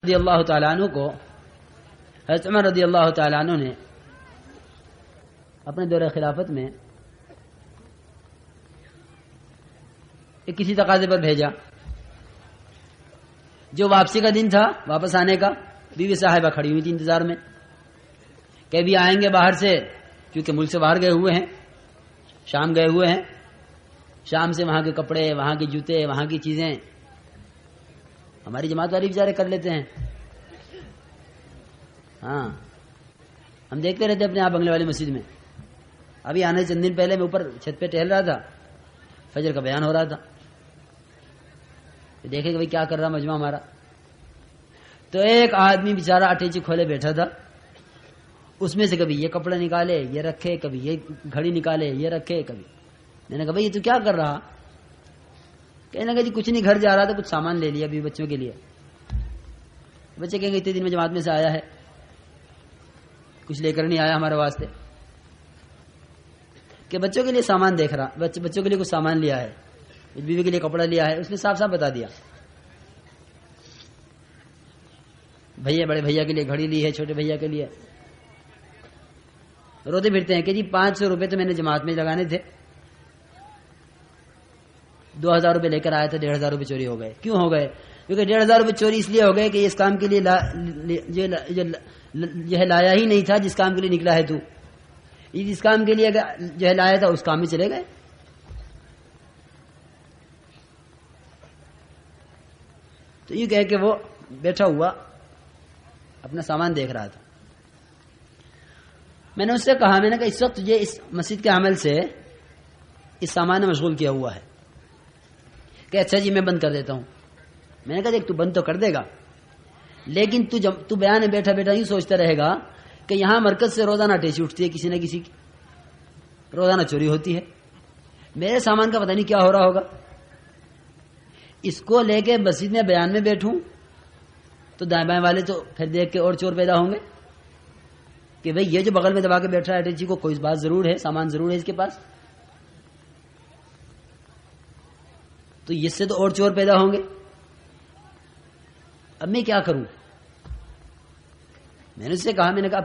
رضی اللہ تعالیٰ عنہ کو حضرت عمر رضی اللہ تعالیٰ عنہ نے اپنے دور خلافت میں ایک کسی تقاضے پر بھیجا. جو واپسی کا دن تھا، واپس آنے کا، بیوی صاحبہ کھڑی ہوئی تھی انتظار میں کہ بھی آئیں گے باہر سے، کیونکہ ملک سے باہر گئے ہوئے ہیں، شام گئے ہوئے ہیں. شام سے وہاں کے کپڑے، وہاں کے جوتے، وہاں کی چیزیں ہماری جماعت والی بیچارے کر لیتے ہیں. ہاں، ہم دیکھتے رہتے اپنے آپ بنگلے والی مسجد میں. ابھی آنے چند دن پہلے میں اوپر چھت پہ ٹہل رہا تھا، فجر کا بیان ہو رہا تھا، دیکھے کہ بھائی کیا کر رہا مجمع ہمارا. تو ایک آدمی بیچارہ اٹیچی کھولے بیٹھا تھا، اس میں سے کبھی یہ کپڑا نکالے یہ رکھے، کبھی یہ گھڑی نکالے یہ رکھے. کبھی میں نے کہا بھائی یہ تو کیا کر رہا؟ کہنے لگا جی کچھ نہیں، گھر جا رہا تھا، کچھ سامان لے لیا ابھی بچوں کے لیے. بچے کہیں گے اتنے دن میں جماعت میں سے آیا ہے، کچھ لے کر نہیں آیا ہمارے واسطے. کہ بچوں کے لیے سامان دیکھ رہا، بچوں کے لیے کچھ سامان لیا ہے، بیوی کے لیے کپڑا لیا ہے. اس نے صاف صاف بتا دیا، بھیا بڑے بھیا کے لیے گھڑی لی ہے، چھوٹے بھیا کے لیے. روتے پھرتے ہیں کہ جی 500 روپے تو میں نے جماعت میں لگانے تھے، 2000 روپے لے کر آیا تھا، 1500 روپے چوری ہو گئے. کیوں ہو گئے؟ کیونکہ 1500 روپے چوری اس لیے ہو گئے کہ اس کام کے لیے جو ہے لایا ہی نہیں تھا جس کام کے لیے نکلا ہے تو. جس کام کے لیے جو ہے لایا تھا اس کام میں چلے گئے. تو یہ کہہ کہ وہ بیٹھا ہوا اپنا سامان دیکھ رہا تھا. میں نے اس سے کہا، میں نے کہا اس وقت تجھے اس مسجد کے عمل سے اس سامان نے مشغول کیا ہوا ہے. کہ اچھا جی میں بند کر دیتا ہوں. میں نے کہا دیکھ تو بند تو کر دے گا، لیکن تو بیان میں بیٹھا بیٹھا یوں سوچتا رہے گا کہ یہاں مرکز سے روزانہ ٹیچی اٹھتی ہے، کسی نہ کسی کی روزانہ چوری ہوتی ہے، میرے سامان کا پتہ نہیں کیا ہو رہا ہوگا. اس کو لے کے مسجد میں بیان میں بیٹھوں تو دائیں بائیں والے تو پھر دیکھ کے اور چور پیدا ہوں گے کہ بھئی یہ جو بغل میں دبا کے بیٹھ رہا ہے اٹیچی کو، کوئی بات ضرور ہے، سامان ضرور ہے اس کے پاس. تو اس سے تو اور چور پیدا ہوں گے. اب میں کیا کروں؟ میں نے اس سے کہا، میں نے کہا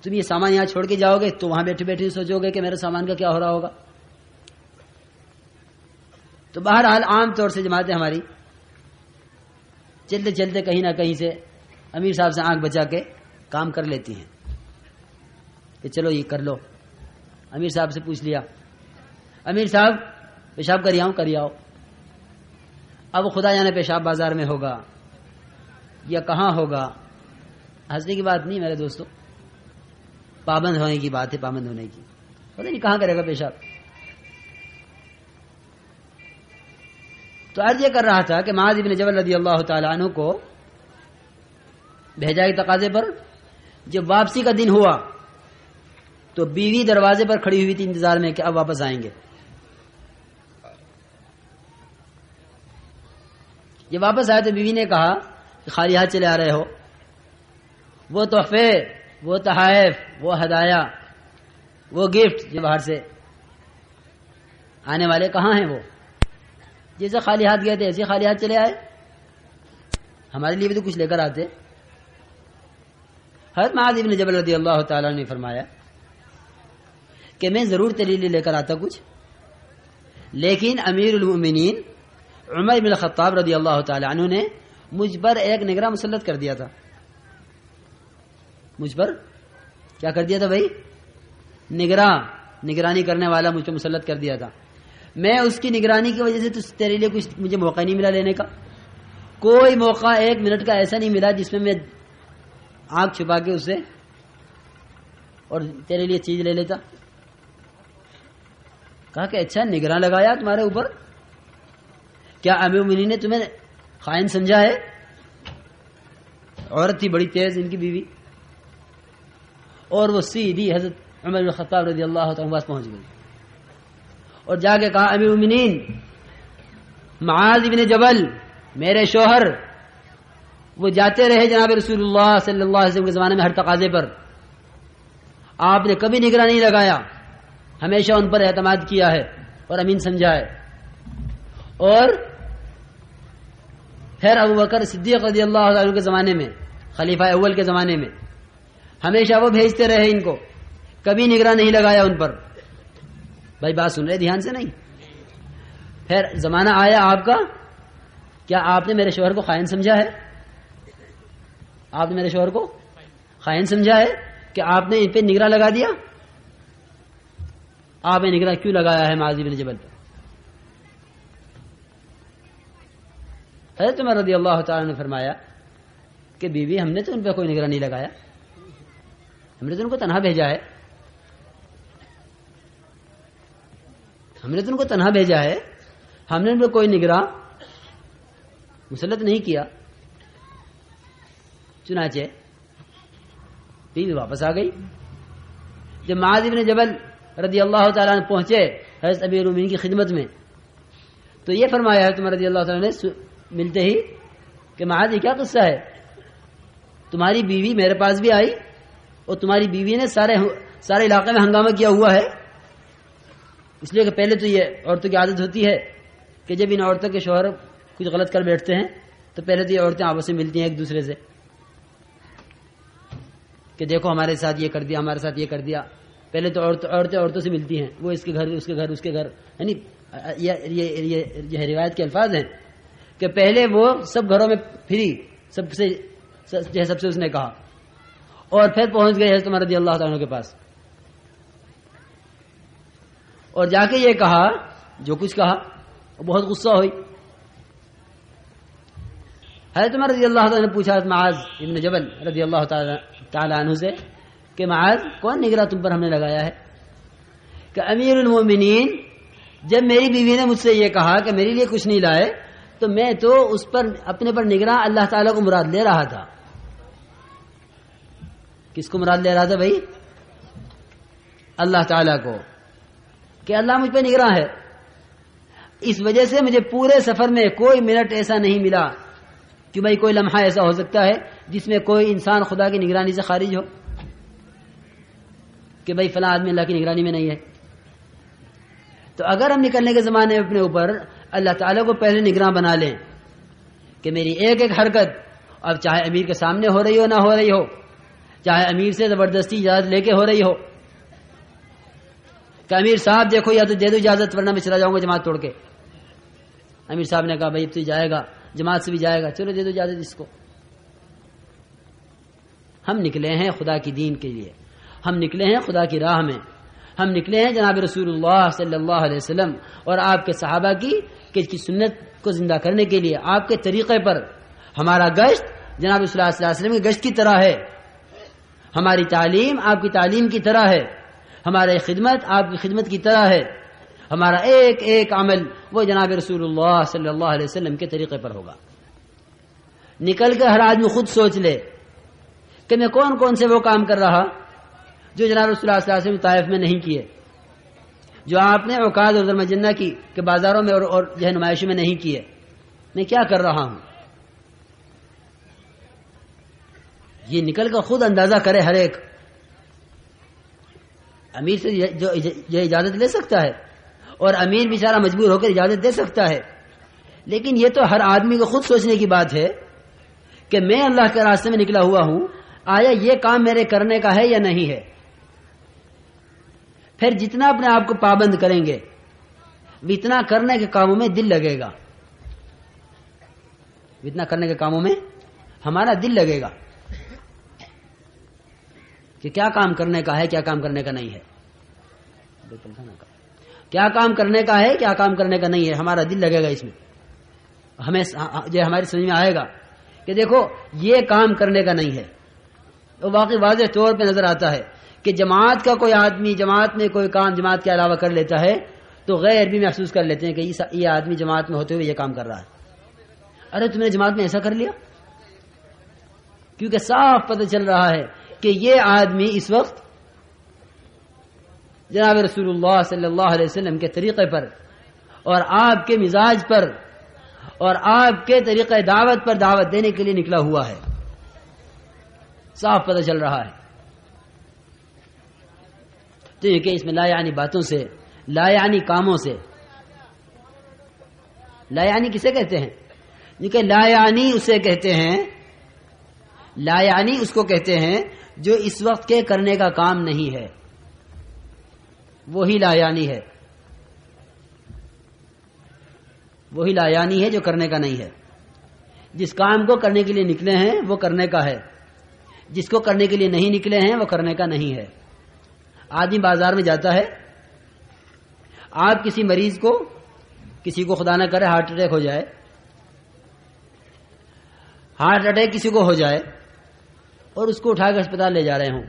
تم یہ سامان یہاں چھوڑ کے جاؤ گے تو وہاں بیٹھے بیٹھے سوچو گے کہ میرے سامان کا کیا ہو رہا ہوگا. تو بہرحال عام طور سے جماعتیں ہماری چلتے چلتے کہیں نہ کہیں سے امیر صاحب سے آنکھ بچا کے کام کر لیتی ہیں کہ چلو یہ کر لو. امیر صاحب سے پوچھ لیا، امیر صاحب پیشاب کر آؤں؟ کر آؤ. اب خدا جانے پیشاب بازار میں ہوگا یا کہاں ہوگا. ہنسنے کی بات نہیں میرے دوستوں، پابند ہونے کی بات ہے، پابند ہونے کی. پتہ نہیں کہاں کرے گا پیشاب. تو عرض یہ کر رہا تھا کہ معاذ بن جبل رضی اللہ تعالیٰ عنہ کو بھیجا کے تقاضے پر. جب واپسی کا دن ہوا تو بیوی دروازے پر کھڑی ہوئی تھی انتظار میں کہ اب واپس آئیں گے. جب واپس آئے تو بیوی نے کہا کہ خالی ہاتھ چلے آ رہے ہو، وہ تحفے، وہ تحائف، وہ ہدایا، وہ گفٹ جو باہر سے آنے والے کہاں ہیں؟ وہ جیسے خالی ہاتھ گئے تھے ایسے خالی ہاتھ چلے آئے. ہمارے لیے بھی تو کچھ لے کر آتے. حضرت معاذ بن جبل رضی اللہ تعالیٰ نے فرمایا کہ میں ضرور تیرے لیے لے کر آتا کچھ، لیکن امیر المؤمنین عمر بن الخطاب رضی اللہ تعالیٰ عنہ نے مجھ پر ایک نگراں مسلط کر دیا تھا. مجھ پر کیا کر دیا تھا بھائی؟ نگرانی کرنے والا مجھ پر مسلط کر دیا تھا. میں اس کی نگرانی کی وجہ سے تو تیرے لیے کچھ مجھے موقع نہیں ملا لینے کا. کوئی موقع 1 منٹ کا ایسا نہیں ملا جس میں آنکھ چھپا کے اسے اور تیرے لیے چیز لے لیتا. کہا کہ اچھا نگراں لگایا تمہارے اوپر، کیا امیر المؤمنین نے تمہیں خائن سمجھا ہے؟ عورت تھی بڑی تیز ان کی بیوی، اور وہ سیدھی حضرت عمر بن الخطاب رضی اللہ عنہ پاس پہنچ گئی اور جا کے کہا امیر المؤمنین معاذ بن جبل میرے شوہر وہ جاتے رہے جناب رسول اللہ صلی اللہ علیہ وسلم کے زمانے میں ہر تقاضے پر، آپ نے کبھی نگراں نہیں لگایا، ہمیشہ ان پر اعتماد کیا ہے اور امین سمجھا ہے. اور پھر ابو بکر صدیق رضی اللہ عنہ کے زمانے میں، خلیفہ اول کے زمانے میں ہمیشہ وہ بھیجتے رہے ان کو، کبھی نگراں نہیں لگایا ان پر. بھائی بات سن رہے دھیان سے نہیں؟ پھر زمانہ آیا آپ کا، کیا آپ نے میرے شوہر کو خائن سمجھا ہے؟ آپ نے میرے شوہر کو خائن سمجھا ہے کہ آپ نے ان پہ نگراں لگا دیا؟ آپ نے نگراں کیوں لگایا ہے معاذ بن جبل پر؟ حضرت عمر رضی اللہ تعالیٰ نے فرمایا کہ بیوی ہم نے تو ان پہ کوئی نگراں نہیں لگایا، ہم نے تو ان کو تنہا بھیجا ہے، ہم نے تو ان کو تنہا بھیجا ہے، ہم نے ان پہ کوئی نگراں مسلط نہیں کیا. چنانچہ بیوی واپس آ گئی. جب معاذ بن جبل رضی اللہ تعالیٰ عنہ پہنچے حضرت امیر المومنین کی خدمت میں تو یہ فرمایا حضرت عمر رضی اللہ تعالیٰ نے ملتے ہی کہ معاذ یہ کیا قصہ ہے؟ تمہاری بیوی میرے پاس بھی آئی اور تمہاری بیوی نے سارے علاقے میں ہنگامہ کیا ہوا ہے. اس لیے کہ پہلے تو یہ عورتوں کی عادت ہوتی ہے کہ جب ان عورتوں کے شوہر کچھ غلط کر بیٹھتے ہیں تو پہلے تو یہ عورتیں آپس میں ملتی ہیں ایک دوسرے سے کہ دیکھو ہمارے ساتھ یہ کر دیا، ہمارے ساتھ یہ کر دیا. پہلے تو عورتیں عورتوں سے ملتی ہیں، وہ اس کے گھر اس کے گھر اس کے گھر، یعنی یہ روایت کے الفاظ ہیں کہ پہلے وہ سب گھروں میں پھری، سب سے اس نے کہا اور پھر پہنچ گئے حضرت عمر رضی اللہ تعالیٰ کے پاس اور جا کے یہ کہا جو کچھ کہا. بہت غصہ ہوئی. حضرت عمر رضی اللہ تعالیٰ نے پوچھا معاذ ابن جبل رضی اللہ تعالیٰ عنہ سے کہ معاذ کون نگراں تم پر ہم نے لگایا ہے؟ کہ امیر المومنین جب میری بیوی نے مجھ سے یہ کہا کہ میرے لیے کچھ نہیں لائے تو میں تو اس پر اپنے پر نگراں اللہ تعالیٰ کو مراد لے رہا تھا. کس کو مراد لے رہا تھا بھائی؟ اللہ تعالیٰ کو، کہ اللہ مجھ پہ نگراں ہے. اس وجہ سے مجھے پورے سفر میں کوئی منٹ ایسا نہیں ملا کہ بھائی کوئی لمحہ ایسا ہو سکتا ہے جس میں کوئی انسان خدا کی نگرانی سے خارج ہو کہ بھائی فلاں آدمی اللہ کی نگرانی میں نہیں ہے. تو اگر ہم نکلنے کے زمانے میں اپنے اوپر اللہ تعالیٰ کو پہلے نگراں بنا لیں کہ میری ایک ایک حرکت اب چاہے امیر کے سامنے ہو رہی ہو نہ ہو رہی ہو، چاہے امیر سے زبردستی اجازت لے کے ہو رہی ہو کہ امیر صاحب دیکھو یا تو دے دو اجازت ورنہ میں چلا جاؤں گا جماعت توڑ کے. امیر صاحب نے کہا بھائی اب تو جائے گا، جماعت سے بھی جائے گا، چلو دے دو اجازت اس کو. ہم نکلے ہیں خدا کی دین کے لیے، ہم نکلے ہیں خدا کی راہ میں، ہم نکلے ہیں جناب رسول اللہ صلی اللہ علیہ وسلم اور آپ کے صحابہ کی سنت کو زندہ کرنے کے لیے. آپ کے طریقے پر ہمارا گشت جناب رسول اللہ صلی اللہ علیہ وسلم کے گشت کی طرح ہے، ہماری تعلیم آپ کی تعلیم کی طرح ہے، ہماری خدمت آپ کی خدمت کی طرح ہے، ہمارا ایک ایک عمل وہ جناب رسول اللہ صلی اللہ علیہ وسلم کے طریقے پر ہوگا. نکل کر ہر آدمی خود سوچ لے کہ میں کون کون سے وہ کام کر رہا جو جناب رسول اللہ صلی اللہ علیہ وسلم طائف میں نہیں کیے، جو آپ نے عکاظ اور ذوالمجنہ کی کہ بازاروں میں اور جو ہے نمائشوں میں نہیں کیے. میں کیا کر رہا ہوں؟ یہ نکل کر خود اندازہ کرے ہر ایک. امیر سے جو اجازت لے سکتا ہے اور امیر بیچارہ مجبور ہو کر اجازت دے سکتا ہے، لیکن یہ تو ہر آدمی کو خود سوچنے کی بات ہے کہ میں اللہ کے راستے میں نکلا ہوا ہوں، آیا یہ کام میرے کرنے کا ہے یا نہیں ہے. پھر جتنا اپنے آپ کو پابند کریں گے اتنا کرنے کے کاموں میں دل لگے گا، اتنا کرنے کے کاموں میں ہمارا دل لگے گا کہ کیا کام کرنے کا ہے کیا کام کرنے کا نہیں ہے، کیا کام کرنے کا ہے کیا کام کرنے کا نہیں ہے. ہمارا دل لگے گا اس میں، ہمیں جو ہماری سمجھ میں آئے گا کہ دیکھو یہ کام کرنے کا نہیں ہے. تو واقعی واضح طور پہ نظر آتا ہے کہ جماعت کا کوئی آدمی جماعت میں کوئی کام جماعت کے علاوہ کر لیتا ہے تو غیر بھی محسوس کر لیتے ہیں کہ یہ آدمی جماعت میں ہوتے ہوئے یہ کام کر رہا ہے. ارے تم نے جماعت میں ایسا کر لیا، کیونکہ صاف پتہ چل رہا ہے کہ یہ آدمی اس وقت جناب رسول اللہ صلی اللہ علیہ وسلم کے طریقے پر اور آپ کے مزاج پر اور آپ کے طریقہ دعوت پر دعوت دینے کے لیے نکلا ہوا ہے. صاف پتہ چل رہا ہے. تو یہ کہ اس میں لا یعنی باتوں سے، لا یعنی کاموں سے، لا یعنی کسے کہتے ہیں؟ کہ لا یعنی اسے کہتے ہیں، لا یعنی اس کو کہتے ہیں جو اس وقت کے کرنے کا کام نہیں ہے، وہی لا یعنی ہے، وہی لا یعنی ہے جو کرنے کا نہیں ہے۔ جس کام کو کرنے کے لیے نکلے ہیں وہ کرنے کا ہے، جس کو کرنے کے لیے نہیں نکلے ہیں وہ کرنے کا نہیں ہے۔ آدمی بازار میں جاتا ہے، آپ کسی مریض کو، کسی کو خدا نہ کرے ہارٹ اٹیک ہو جائے، ہارٹ اٹیک کسی کو ہو جائے اور اس کو اٹھا کر اسپتال لے جا رہے ہوں،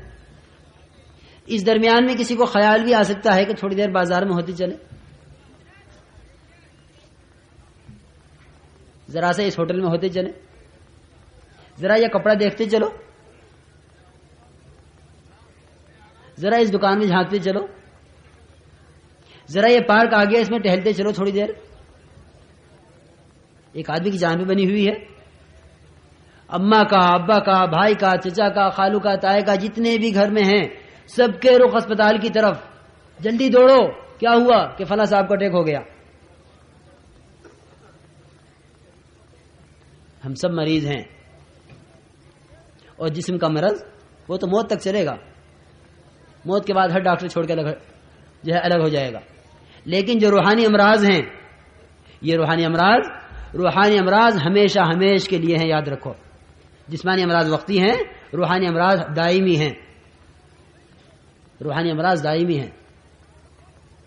اس درمیان میں کسی کو خیال بھی آ سکتا ہے کہ تھوڑی دیر بازار میں ہوتی چلے، ذرا سے اس ہوٹل میں ہوتے چلے، ذرا یہ کپڑا دیکھتے چلو، ذرا اس دکان میں جھانکتے چلو، ذرا یہ پارک آ گیا اس میں ٹہلتے چلو تھوڑی دیر۔ ایک آدمی کی جان بھی بنی ہوئی ہے، اماں کا، ابا کا، بھائی کا، چچا کا، خالو کا، تائے کا، جتنے بھی گھر میں ہیں سب کے رخ اسپتال کی طرف، جلدی دوڑو، کیا ہوا؟ کہ فلاں صاحب کو اٹیک ہو گیا۔ ہم سب مریض ہیں، اور جسم کا مرض وہ تو موت تک چلے گا، موت کے بعد ہر ڈاکٹر چھوڑ کے الگ ہو جائے گا، لیکن جو روحانی امراض ہیں، یہ روحانی امراض ہمیشہ ہمیش کے لیے ہیں، یاد رکھو۔ جسمانی امراض وقتی ہیں، روحانی امراض دائمی ہیں، روحانی امراض دائمی ہیں۔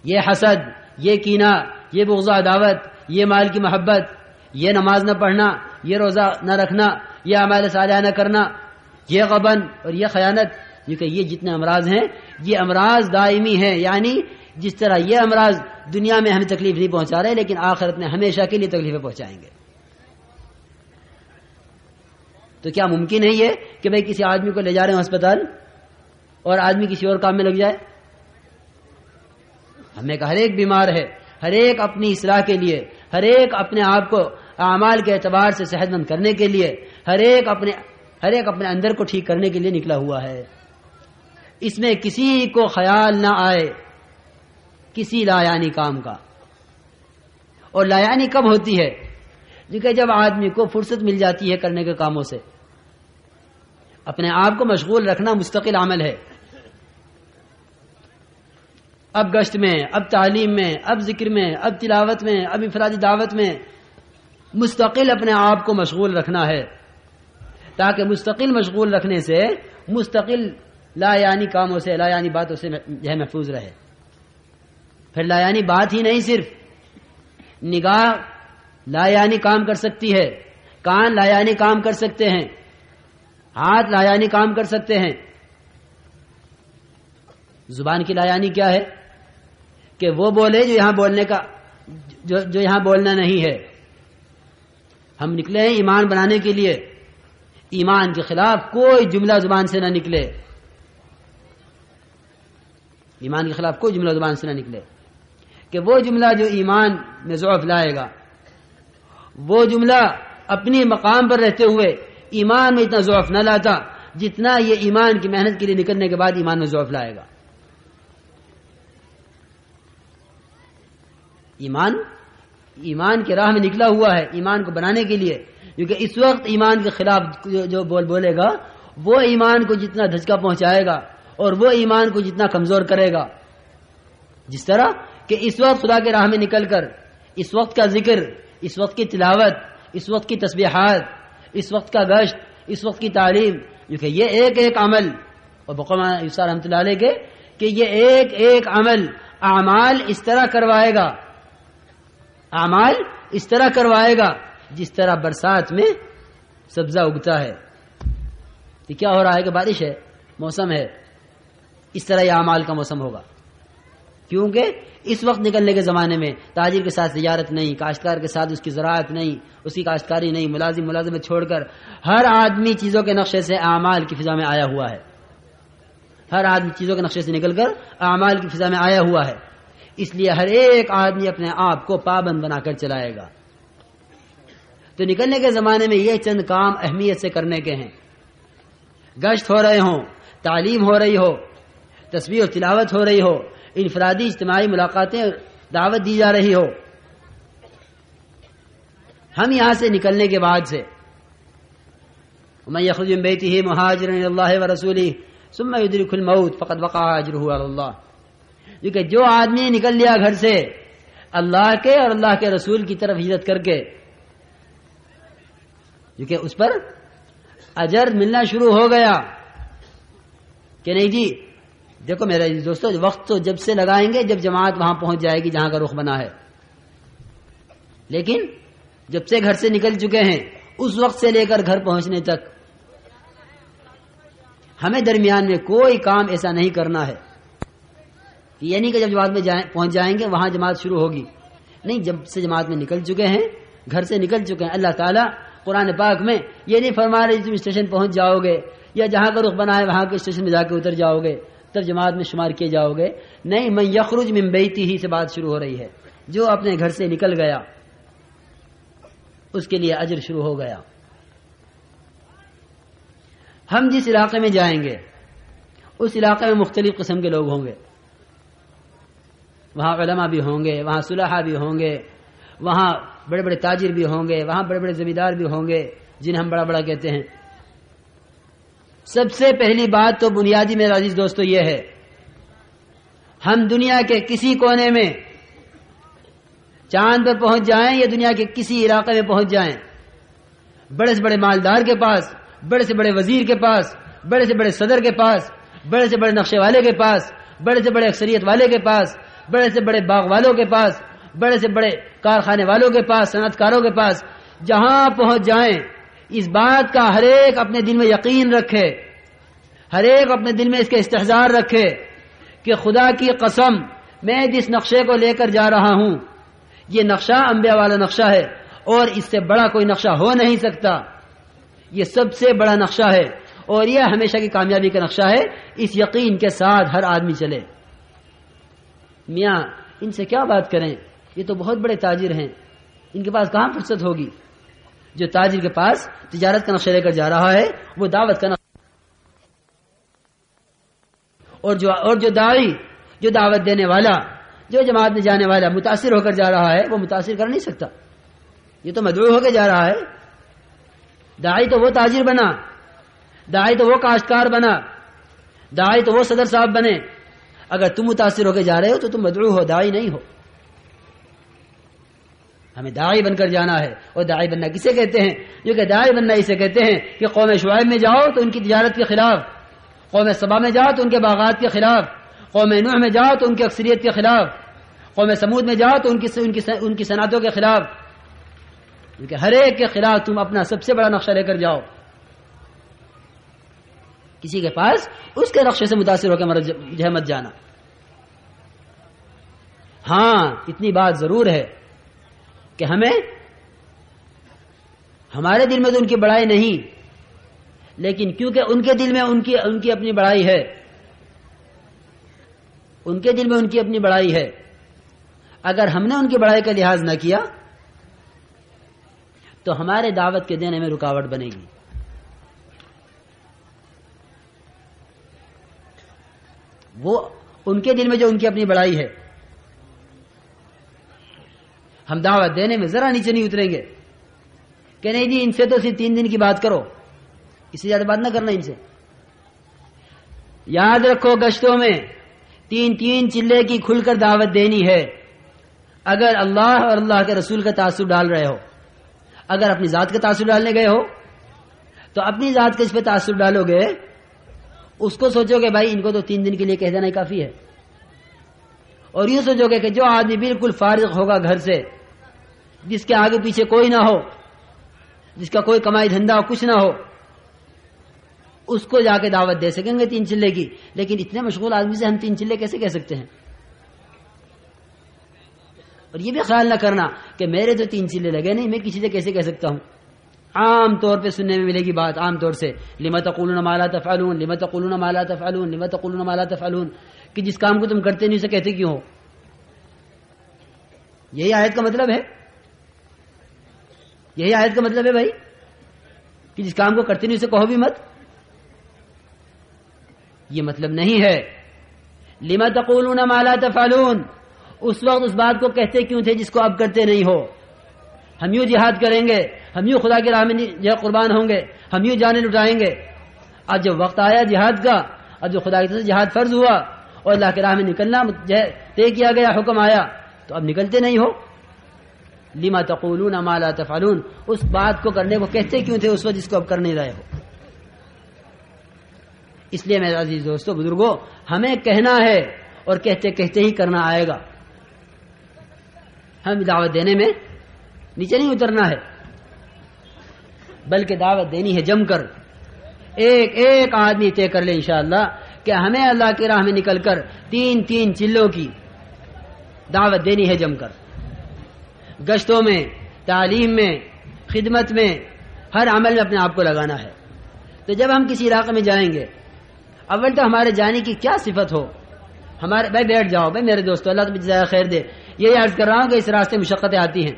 یہ حسد، یہ کینہ، یہ بغض و عداوت، یہ مال کی محبت، یہ نماز نہ پڑھنا، یہ روزہ نہ رکھنا، یہ اعمال صالحہ نہ کرنا، یہ غبن اور یہ خیانت، کیونکہ یہ جتنے امراض ہیں یہ امراض دائمی ہیں، یعنی جس طرح یہ امراض دنیا میں ہمیں تکلیف نہیں پہنچا رہے لیکن آخرت میں ہمیشہ کے لیے تکلیفیں پہنچائیں گے۔ تو کیا ممکن ہے یہ کہ بھئی کسی آدمی کو لے جا رہے ہیں اسپتال اور آدمی کسی اور کام میں لگ جائے؟ ہمیں ہر ایک بیمار ہے، ہر ایک اپنی اصلاح کے لیے، ہر ایک اپنے آپ کو اعمال کے اعتبار سے صحت مند کرنے کے لیے، ہر ایک اپنے اندر کو ٹھیک کرنے کے لیے نکلا ہوا ہے۔ اس میں کسی کو خیال نہ آئے کسی لایانی کام کا۔ اور لایانی کب ہوتی ہے؟ کیونکہ جب آدمی کو فرصت مل جاتی ہے کرنے کے کاموں سے۔ اپنے آپ کو مشغول رکھنا مستقل عمل ہے۔ اب گشت میں، اب تعلیم میں، اب ذکر میں، اب تلاوت میں، اب انفرادی دعوت میں مستقل اپنے آپ کو مشغول رکھنا ہے، تاکہ مستقل مشغول رکھنے سے مستقل لا یعنی کاموں سے، لا یعنی باتوں سے محفوظ رہے۔ پھر لا یعنی بات ہی نہیں، صرف نگاہ لا یعنی کام کر سکتی ہے، کان لا یعنی کام کر سکتے ہیں، ہاتھ لا یعنی کام کر سکتے ہیں۔ زبان کی لا یعنی کیا ہے؟ کہ وہ بولے جو یہاں بولنے کا جو یہاں بولنا نہیں ہے۔ ہم نکلے ہیں ایمان بنانے کے لیے، ایمان کے خلاف کوئی جملہ زبان سے نہ نکلے، ایمان کے خلاف کوئی جملہ زبان سے نہ نکلے، کہ وہ جملہ جو ایمان میں ضعف لائے گا، وہ جملہ اپنی مقام پر رہتے ہوئے ایمان میں اتنا ضعف نہ لاتا جتنا یہ ایمان کی محنت کے لیے نکلنے کے بعد ایمان میں ضعف لائے گا۔ ایمان کی راہ میں نکلا ہوا ہے ایمان کو بنانے کے لیے، کیونکہ اس وقت ایمان کے خلاف جو بولے گا وہ ایمان کو جتنا دھچکا پہنچائے گا اور وہ ایمان کو جتنا کمزور کرے گا۔ جس طرح کہ اس وقت خدا کے راہ میں نکل کر اس وقت کا ذکر، اس وقت کی تلاوت، اس وقت کی تسبیحات، اس وقت کا گشت، اس وقت کی تعلیم، کیونکہ یہ ایک ایک عمل، اور بقولِ یوسف رحمۃ اللہ علیہ کے کہ یہ ایک ایک عمل اعمال اس طرح کروائے گا، اعمال اس طرح کروائے گا جس طرح برسات میں سبزہ اگتا ہے۔ یہ کیا ہو رہا ہے کہ بارش ہے، موسم ہے، اس طرح یہ اعمال کا موسم ہوگا، کیونکہ اس وقت نکلنے کے زمانے میں تاجر کے ساتھ تجارت نہیں، کاشتکار کے ساتھ اس کی زراعت نہیں، اس کی کاشتکاری نہیں، ملازمت چھوڑ کر ہر آدمی چیزوں کے نقشے سے اعمال کی فضا میں آیا ہوا ہے، ہر آدمی چیزوں کے نقشے سے نکل کر اعمال کی فضا میں آیا ہوا ہے۔ اس لیے ہر ایک آدمی اپنے آپ کو پابند بنا کر چلائے گا۔ تو نکلنے کے زمانے میں یہ چند کام اہمیت سے کرنے کے ہیں، گشت ہو رہے ہوں، تعلیم ہو رہی ہو، تسبیح اور تلاوت ہو رہی ہو، انفرادی اجتماعی ملاقاتیں، دعوت دی جا رہی ہو، ہم یہاں سے نکلنے کے بعد سے ومن یخرج من بیتہ مہاجرا الی اللہ ورسولہ ثم یدرکہ الموت فقد وقع اجرہ علی اللہ، کیونکہ جو آدمی نکل لیا گھر سے اللہ کے اور اللہ کے رسول کی طرف ہجرت کر کے، کیونکہ اس پر اجر ملنا شروع ہو گیا کہ نہیں جی دیکھو میرے دوستو، وقت تو جب سے لگائیں گے جب جماعت وہاں پہنچ جائے گی جہاں کا رخ بنا ہے، لیکن جب سے گھر سے نکل چکے ہیں اس وقت سے لے کر گھر پہنچنے تک ہمیں درمیان میں کوئی کام ایسا نہیں کرنا ہے کہ یعنی کہ جب جماعت میں پہنچ جائیں گے وہاں جماعت شروع ہوگی، نہیں، جب سے جماعت میں نکل چکے ہیں، گھر سے نکل چکے ہیں، اللہ تعالیٰ قرآن پاک میں یہ نہیں فرما رہے تم اسٹیشن پہنچ جاؤ گے یا جہاں کا رخ بنا ہے وہاں کے اسٹیشن میں جا کے اتر جاؤ گے تب جماعت میں شمار کیے جاؤ گے، نہیں، من یخرج من بیتہ سے بات شروع ہو رہی ہے، جو اپنے گھر سے نکل گیا اس کے لیے اجر شروع ہو گیا۔ ہم جس علاقے میں جائیں گے اس علاقے میں مختلف قسم کے لوگ ہوں گے، وہاں علماء بھی ہوں گے، وہاں صلحاء بھی ہوں گے، وہاں بڑے بڑے تاجر بھی ہوں گے، وہاں بڑے بڑے زمیندار بھی ہوں گے جنہیں ہم بڑا بڑا کہتے ہیں۔ سب سے پہلی بات تو بنیادی میرے عزیز دوستو یہ ہے، ہم دنیا کے کسی کونے میں چاند پر پہنچ جائیں یا دنیا کے کسی علاقے میں پہنچ جائیں، بڑے سے بڑے مالدار کے پاس، بڑے سے بڑے وزیر کے پاس، بڑے سے بڑے صدر کے پاس، بڑے سے بڑے نقشے والے کے پاس، بڑے سے بڑے اکثریت والے کے پاس، بڑے سے بڑے باغ والوں کے پاس، بڑے سے بڑے کارخانے والوں کے پاس، صنعت کاروں کے پاس، جہاں پہنچ جائیں اس بات کا ہر ایک اپنے دل میں یقین رکھے، ہر ایک اپنے دل میں اس کے استحضار رکھے کہ خدا کی قسم میں جس نقشے کو لے کر جا رہا ہوں یہ نقشہ انبیاء والا نقشہ ہے اور اس سے بڑا کوئی نقشہ ہو نہیں سکتا، یہ سب سے بڑا نقشہ ہے اور یہ ہمیشہ کی کامیابی کا نقشہ ہے، اس یقین کے ساتھ ہر آدمی چلے۔ میاں ان سے کیا بات کریں، یہ تو بہت بڑے تاجر ہیں، ان کے پاس کہاں فرصت ہوگی؟ جو تاجر کے پاس تجارت کا نقشہ لے کر جا رہا ہے وہ دعوت کا نقشہ، اور جو داعی، جو دعوت دینے والا، جو جماعت میں جانے والا متاثر ہو کر جا رہا ہے وہ متاثر کر نہیں سکتا، یہ تو مدعو ہو کے جا رہا ہے۔ داعی تو وہ تاجر بنا، داعی تو وہ کاشتکار بنا، داعی تو وہ صدر صاحب بنے، اگر تم متاثر ہو کے جا رہے ہو تو تم مدعو ہو، داعی نہیں ہو۔ ہمیں داعی بن کر جانا ہے، اور داعی بننا کسے کہتے ہیں؟ جو کہ داعی بننا اسے کہتے ہیں کہ قوم شعیب میں جاؤ تو ان کی تجارت کے خلاف، قوم سبا میں جاؤ تو ان کے باغات کے خلاف، قوم نوح میں جاؤ تو ان کی اکثریت کے خلاف، قوم سمود میں جاؤ تو ان کی صنعتوں کے خلاف، کیونکہ ہر ایک کے خلاف تم اپنا سب سے بڑا نقشہ لے کر جاؤ، کسی کے پاس اس کے نقشے سے متاثر ہو کے مت جانا۔ ہاں اتنی بات ضرور ہے کہ ہمارے دل میں تو ان کی بڑائی نہیں، لیکن کیونکہ ان کے دل میں ان کی اپنی بڑائی ہے، ان کے دل میں ان کی اپنی بڑائی ہے، اگر ہم نے ان کی بڑائی کا لحاظ نہ کیا تو ہمارے دعوت کے دینے میں رکاوٹ بنے گی۔ وہ ان کے دل میں جو ان کی اپنی بڑائی ہے، ہم دعوت دینے میں ذرا نیچے نہیں اتریں گے کہ نہیں جی ان سے تو صرف 3 دن کی بات کرو، اس سے زیادہ بات نہ کرنا ان سے۔ یاد رکھو گشتوں میں 3 چلے کی کھل کر دعوت دینی ہے، اگر اللہ اور اللہ کے رسول کا تعصب ڈال رہے ہو، اگر اپنی ذات کا تعصب ڈالنے گئے ہو تو اپنی ذات کے اس پہ تعصب ڈالو گے، اس کو سوچو کہ بھائی ان کو تو 3 دن کے لیے کہہ دینا ہی کافی ہے، اور یوں سوچو گے کہ جو آدمی بالکل فارغ ہوگا گھر سے، جس کے آگے پیچھے کوئی نہ ہو، جس کا کوئی کمائی دھندا کچھ نہ ہو، اس کو جا کے دعوت دے سکیں گے 3 چلے کی، لیکن اتنے مشغول آدمی سے ہم 3 چلے کیسے کہہ سکتے ہیں؟ اور یہ بھی خیال نہ کرنا کہ میرے تو 3 چلے لگے نہیں، میں کسی سے کیسے کہہ سکتا ہوں۔ عام طور پہ سننے میں ملے گی بات، عام طور سے لما تقولون ما لا تفعلون، لما تقولون ما لا تفعلون، لما تقولون ما لا تفعلون، کہ جس کام کو تم کرتے نہیں اسے کہتے کیوں ہو؟ یہی آیت کا مطلب ہے، یہی آیت کا مطلب ہے بھائی کہ جس کام کو کرتے نہیں اسے کہو بھی مت، یہ مطلب نہیں ہے۔ لما تقولون ما لا تفعلون، اس وقت اس بات کو کہتے کیوں تھے جس کو اب کرتے نہیں ہو؟ ہم یوں جہاد کریں گے، ہم یوں خدا کی راہ میں جو قربان ہوں گے، ہم یوں جانیں لٹائیں گے. اب جب وقت آیا جہاد کا، اب جو خدا کی طرف سے جہاد فرض ہوا اور اللہ کی راہ میں نکلنا طے کیا گیا، حکم آیا، تو اب نکلتے نہیں ہو. لما تقولون ما لا تفعلون، اس بات کو کرنے کو کہتے کیوں تھے اس وقت جس کو اب کر نہیں رہے ہو. اس لیے میرے عزیز دوستو بزرگوں، ہمیں کہنا ہے اور کہتے کہتے ہی کرنا آئے گا. ہم دعوت دینے میں نیچے نہیں اترنا ہے، بلکہ دعوت دینی ہے جم کر. ایک ایک آدمی طے کر لے انشاءاللہ کہ ہمیں اللہ کی راہ میں نکل کر 3 چلوں کی دعوت دینی ہے جم کر. گشتوں میں، تعلیم میں، خدمت میں، ہر عمل میں اپنے آپ کو لگانا ہے. تو جب ہم کسی علاقے میں جائیں گے، اول تو ہمارے جانے کی کیا صفت ہو. ہمارے بھائی بیٹھ جاؤ بھائی میرے دوستو، اللہ تمہیں جزائے خیر دے. یہی عرض کر رہا ہوں کہ اس راستے مشقتیں آتی ہیں،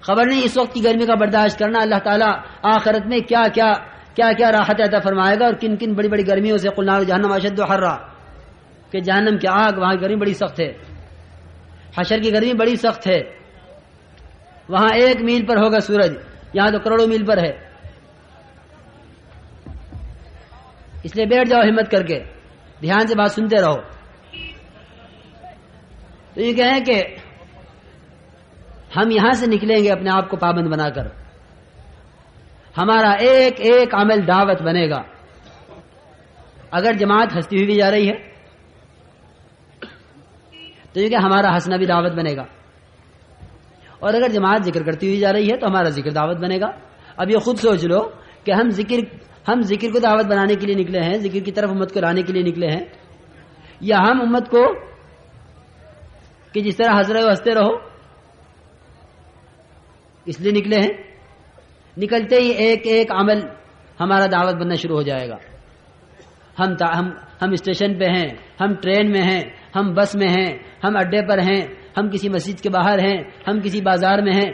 خبر نہیں اس وقت کی گرمی کا برداشت کرنا اللہ تعالیٰ آخرت میں کیا کیا راحت عطا فرمائے گا، اور کن کن بڑی بڑی گرمیوں سے. قل نار جہنم اشد حرا، کہ جہنم کی آگ وہاں گرمی بڑی سخت ہے. حشر کی گرمی بڑی سخت ہے، وہاں 1 میل پر ہوگا سورج، یہاں تو کروڑوں میل پر ہے. اس لیے بیٹھ جاؤ ہمت کر کے، دھیان سے بات سنتے رہو. تو یہ کہیں کہ ہم یہاں سے نکلیں گے اپنے آپ کو پابند بنا کر، ہمارا ایک ایک عمل دعوت بنے گا. اگر جماعت ہنستی ہوئی بھی جا رہی ہے تو یہ کہ ہمارا ہنسنا بھی دعوت بنے گا، اور اگر جماعت ذکر کرتی ہوئی جا رہی ہے تو ہمارا ذکر دعوت بنے گا. اب یہ خود سوچ لو کہ ہم ذکر کو دعوت بنانے کے لیے نکلے ہیں، ذکر کی طرف امت کو لانے کے لیے نکلے ہیں، یا ہم امت کو کہ جس طرح ہنس رہے ہو ہنستے رہو اس لیے نکلے ہیں. نکلتے ہی ایک ایک عمل ہمارا دعوت بننا شروع ہو جائے گا. ہم اسٹیشن پہ ہیں، ہم ٹرین میں ہیں، ہم بس میں ہیں، ہم اڈے پر ہیں، ہم کسی مسجد کے باہر ہیں، ہم کسی بازار میں ہیں،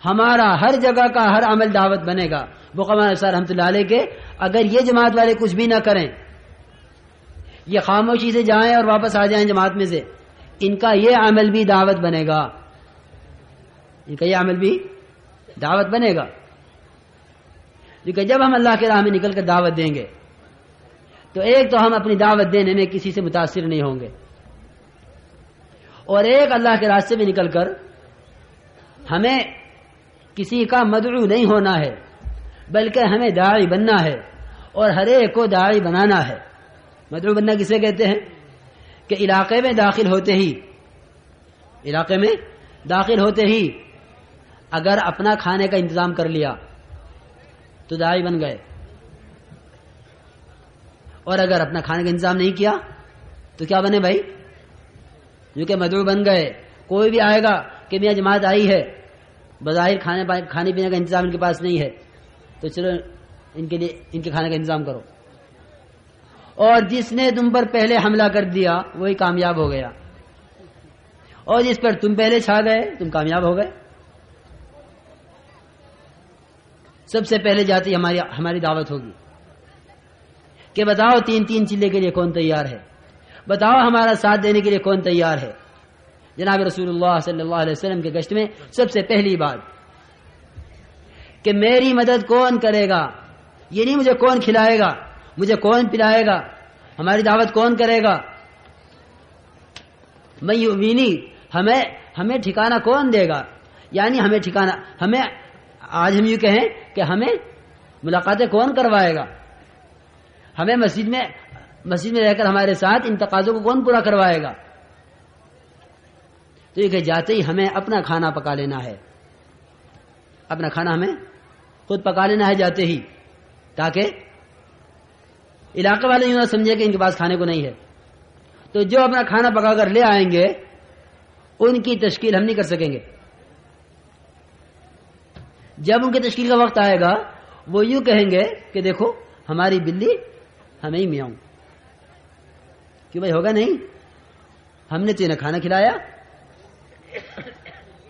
ہمارا ہر جگہ کا ہر عمل دعوت بنے گا. بقمان صاحب رحمۃ اللہ علیہ کے اگر یہ جماعت والے کچھ بھی نہ کریں، یہ خاموشی سے جائیں اور واپس آ جائیں جماعت میں سے، ان کا یہ عمل بھی دعوت بنے گا. ان کا یہ عمل بھی دعوت بنے گا. کیونکہ جب ہم اللہ کے راہ میں نکل کر دعوت دیں گے تو ایک تو ہم اپنی دعوت دینے میں کسی سے متاثر نہیں ہوں گے، اور ایک اللہ کے راستے میں نکل کر ہمیں کسی کا مدعو نہیں ہونا ہے، بلکہ ہمیں داعی بننا ہے اور ہر ایک کو داعی بنانا ہے. مدعو بننا کسے کہتے ہیں؟ کہ علاقے میں داخل ہوتے ہی اگر اپنا کھانے کا انتظام کر لیا تو داعی بن گئے، اور اگر اپنا کھانے کا انتظام نہیں کیا تو کیا بنے بھائی؟ کیونکہ مدعو بن گئے. کوئی بھی آئے گا کہ میاں جماعت آئی ہے، بظاہر کھانے پینے کا انتظام ان کے پاس نہیں ہے، تو چلو ان کے کھانے کا انتظام کرو. اور جس نے تم پر پہلے حملہ کر دیا وہی کامیاب ہو گیا، اور جس پر تم پہلے چھا گئے تم کامیاب ہو گئے. سب سے پہلے جاتی ہماری دعوت ہوگی کہ بتاؤ 3 چلے کے لیے کون تیار ہے، بتاؤ ہمارا ساتھ دینے کے لیے کون تیار ہے. جناب رسول اللہ صلی اللہ علیہ وسلم کے گشت میں سب سے پہلی بات کہ میری مدد کون کرے گا، یہ نہیں مجھے کون کھلائے گا، مجھے کون پلائے گا، ہماری دعوت کون کرے گا. میں یؤمنی، ہمیں ٹھکانہ کون دے گا، یعنی ہمیں آج ہم یوں کہیں کہ ہمیں ملاقاتیں کون کروائے گا، ہمیں مسجد میں رہ کر ہمارے ساتھ ان تقاضوں کو کون پورا کروائے گا. تو یہ کہ جاتے ہی ہمیں اپنا کھانا پکا لینا ہے، اپنا کھانا ہمیں خود پکا لینا ہے جاتے ہی، تاکہ علاقے والے یوں نہ سمجھے کہ ان کے پاس کھانے کو نہیں ہے. تو جو اپنا کھانا پکا کر لے آئیں گے ان کی تشکیل ہم نہیں کر سکیں گے. جب ان کی تشکیل کا وقت آئے گا وہ یوں کہیں گے کہ دیکھو ہماری بلی ہمیں ہی میاؤں، کیوں بھائی ہوگا نہیں، ہم نے تینہیں کھانا کھلایا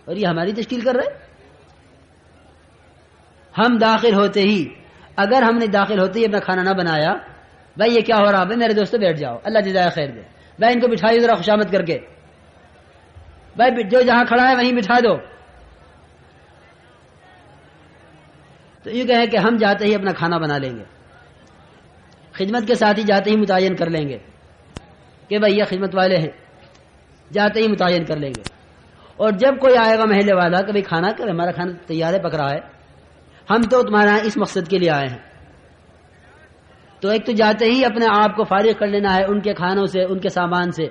اور یہ ہماری تشکیل کر رہے. ہم داخل ہوتے ہی اگر ہم نے داخل ہوتے ہی اپنا کھانا نہ بنایا، بھائی یہ کیا ہو رہا ہے میرے دوستو بیٹھ جاؤ اللہ جزائے خیر دے، بھائی ان کو بٹھائیے ذرا خوشامد کر کے، بھائی جو جہاں کھڑا ہے وہیں بٹھا دو. تو یہ کہے کہ ہم جاتے ہی اپنا کھانا بنا لیں گے، خدمت کے ساتھ ہی جاتے ہی متعین کر لیں گے کہ بھائی یہ خدمت والے ہیں، جاتے ہی متعین کر لیں گے. اور جب کوئی آئے گا محلے والا کہ بھائی کھانا کر، ہمارا کھانا تیار ہے، پک رہا ہے، ہم تو تمہارے یہاں اس مقصد کے لیے آئے ہیں، تو ایک تو جاتے ہی اپنے آپ کو فارغ کر لینا ہے ان کے کھانوں سے، ان کے سامان سے.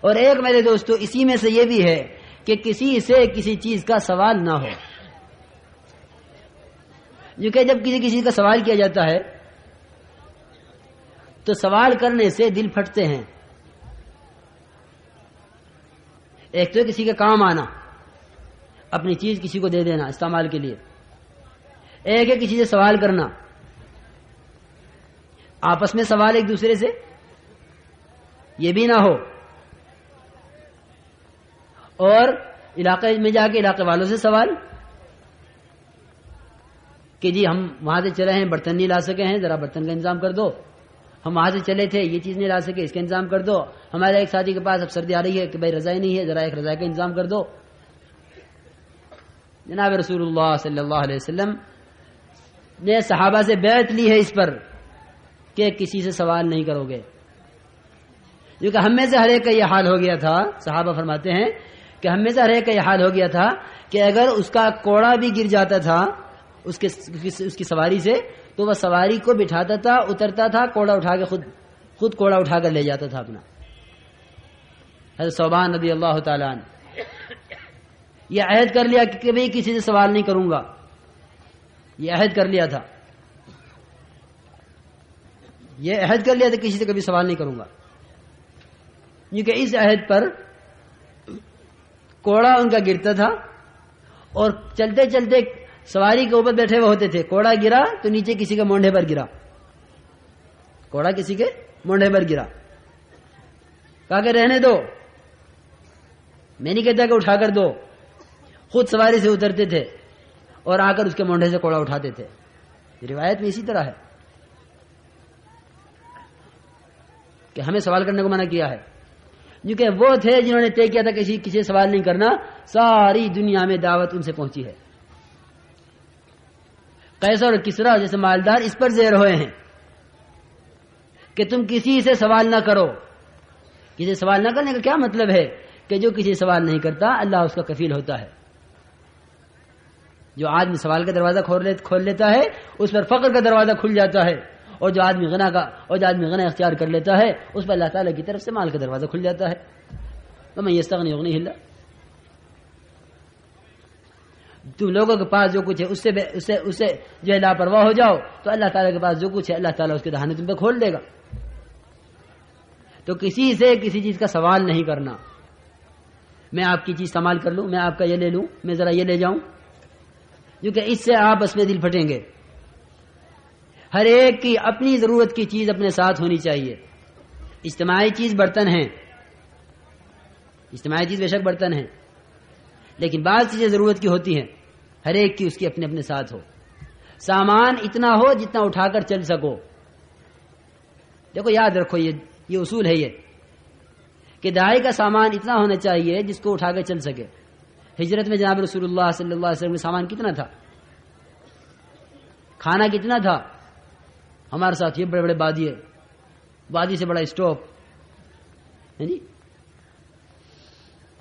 اور ایک میرے دوستو اسی میں سے یہ بھی ہے کہ کسی سے کسی چیز کا سوال نہ ہو. جو کہ جب کسی چیز کا سوال کیا جاتا ہے تو سوال کرنے سے دل پھٹتے ہیں. ایک تو کسی کے کام آنا، اپنی چیز کسی کو دے دینا استعمال کے لیے، ایک ہے کسی سے سوال کرنا، آپس میں سوال ایک دوسرے سے یہ بھی نہ ہو، اور علاقے میں جا کے علاقے والوں سے سوال کہ جی ہم وہاں سے چلے ہیں، برتن نہیں لا سکے ہیں، ذرا برتن کا انتظام کر دو. ہم وہاں سے چلے تھے، یہ چیز نہیں لا سکے، اس کا انتظام کر دو. ہمارے ایک ساتھی کے پاس اب سردی آ رہی ہے کہ بھائی رضائی نہیں ہے، ذرا ایک رضائی کا انتظام کر دو. جناب رسول اللہ صلی اللہ علیہ وسلم نے صحابہ سے بیعت لی ہے اس پر کہ کسی سے سوال نہیں کرو گے، کیونکہ ہم میں سے ہر ایک کا یہ حال ہو گیا تھا. صحابہ فرماتے ہیں کہ ہم میں سے ہر ایک کا یہ حال ہو گیا تھا کہ اگر اس کا کوڑا بھی گر جاتا تھا اس کی سواری سے تو وہ سواری کو بٹھاتا تھا، اترتا تھا، کوڑا اٹھا کے خود کوڑا اٹھا کر لے جاتا تھا اپنا. حضرت ثوبان رضی اللہ تعالیٰ عنہ یہ عہد کر لیا کہ کبھی کسی سے سوال نہیں کروں گا، یہ عہد کر لیا تھا، یہ عہد کر لیا تھا کسی سے کبھی سوال نہیں کروں گا. کیونکہ اس عہد پر کوڑا ان کا گرتا تھا اور چلتے چلتے سواری کے اوپر بیٹھے ہوئے ہوتے تھے، کوڑا گرا تو نیچے کسی کے مونڈے پر گرا، کوڑا کسی کے مونڈے پر گرا، کہا کہ رہنے دو، میں نہیں کہتا کہ اٹھا کر دو. خود سواری سے اترتے تھے اور آ کر اس کے مونڈے سے کوڑا اٹھاتے تھے. روایت میں اسی طرح ہے کہ ہمیں سوال کرنے کو منع کیا ہے، کیونکہ وہ تھے جنہوں نے طے کیا تھا کہ کسی سے سوال نہیں کرنا. ساری دنیا میں دعوت ان سے پہنچی ہے. قیصر اور کسریٰ جیسے مالدار اس پر زیر ہوئے ہیں کہ تم کسی سے سوال نہ کرو. کسی سے سوال نہ کرنے کا کیا مطلب ہے؟ کہ جو کسی سے سوال نہیں کرتا اللہ اس کا کفیل ہوتا ہے. جو آدمی سوال کا دروازہ کھول لیتا ہے اس پر فقر کا دروازہ کھل جاتا ہے، اور جو آدمی غنا اختیار کر لیتا ہے اس پر اللہ تعالیٰ کی طرف سے مال کا دروازہ کھل جاتا ہے. وَمَن يَسْتَغْنِ يُغْنِهِ اللَّهُ. تم لوگوں کے پاس جو کچھ ہے اس سے جو ہے لاپرواہ ہو جاؤ تو اللہ تعالیٰ کے پاس جو کچھ ہے اللہ تعالیٰ اس کے دہانے تم پہ کھول دے گا. تو کسی سے کسی چیز کا سوال نہیں کرنا. میں آپ کی چیز استعمال کر لوں، میں آپ کا یہ لے لوں، میں ذرا یہ لے جاؤں، کیونکہ اس سے آپس میں دل پھٹیں گے. ہر ایک کی اپنی ضرورت کی چیز اپنے ساتھ ہونی چاہیے. اجتماعی چیز برتن ہیں، اجتماعی چیز بے شک برتن ہیں، لیکن بعض چیزیں ضرورت کی ہوتی ہیں، ہر ایک کی اس کی اپنے اپنے ساتھ ہو. سامان اتنا ہو جتنا اٹھا کر چل سکو. دیکھو یاد رکھو یہ اصول ہے یہ کہ داعی کا سامان اتنا ہونا چاہیے جس کو اٹھا کر چل سکے. ہجرت میں جناب رسول اللہ صلی اللہ علیہ وسلم کا سامان کتنا تھا، کھانا کتنا تھا. ہمارے ساتھ یہ بڑے بڑے وادی سے بڑا اسٹوپ،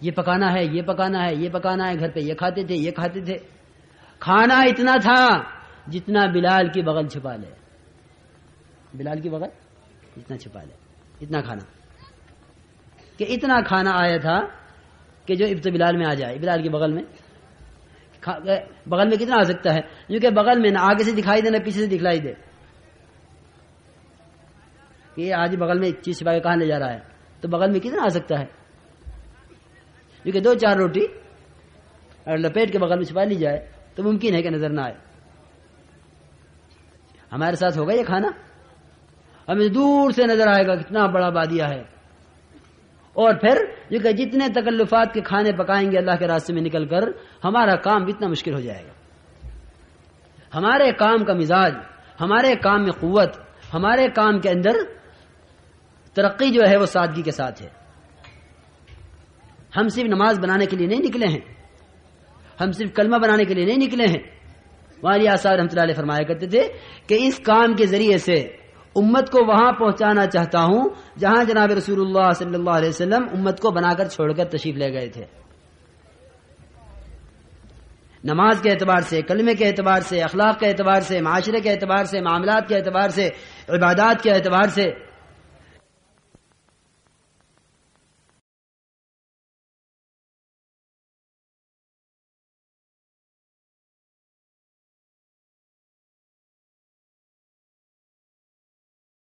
یہ پکانا ہے، یہ پکانا ہے، یہ پکانا ہے، گھر پہ یہ کھاتے تھے، یہ کھاتے تھے. کھانا اتنا تھا جتنا بلال کی بغل چھپا لے، بلال کی بغل اتنا چھپا لے، اتنا کھانا. کہ اتنا کھانا آیا تھا کہ جو اب تو بلال میں آ جائے، بلال کی بغل میں کتنا آ سکتا ہے، کیونکہ بغل میں نہ آگے سے دکھائی دے نہ پیچھے سے دکھلائی دے کہ یہ آج بغل میں چیز چھپا کے کہاں لے جا رہا ہے، تو بغل میں کتنا آ سکتا ہے. کیونکہ 2-4 روٹی اگر لپیٹ کے بغل میں چھپا لی جائے تو ممکن ہے کہ نظر نہ آئے. ہمارے ساتھ ہوگا یہ کھانا، ہمیں دور سے نظر آئے گا کتنا بڑا بادیہ ہے. اور پھر یہ کہ جتنے تکلفات کے کھانے پکائیں گے اللہ کے راستے میں نکل کر ہمارا کام اتنا مشکل ہو جائے گا. ہمارے کام کا مزاج، ہمارے کام میں قوت، ہمارے کام کے اندر ترقی جو ہے وہ سادگی کے ساتھ ہے. ہم صرف نماز بنانے کے لیے نہیں نکلے ہیں، ہم صرف کلمہ بنانے کے لیے نہیں نکلے ہیں. والی آثار رحمۃ اللہ علیہ فرمایا کرتے تھے کہ اس کام کے ذریعے سے امت کو وہاں پہنچانا چاہتا ہوں جہاں جناب رسول اللہ صلی اللہ علیہ وسلم امت کو بنا کر چھوڑ کر تشریف لے گئے تھے. نماز کے اعتبار سے، کلمے کے اعتبار سے، اخلاق کے اعتبار سے، معاشرے کے اعتبار سے، معاملات کے اعتبار سے، عبادات کے اعتبار سے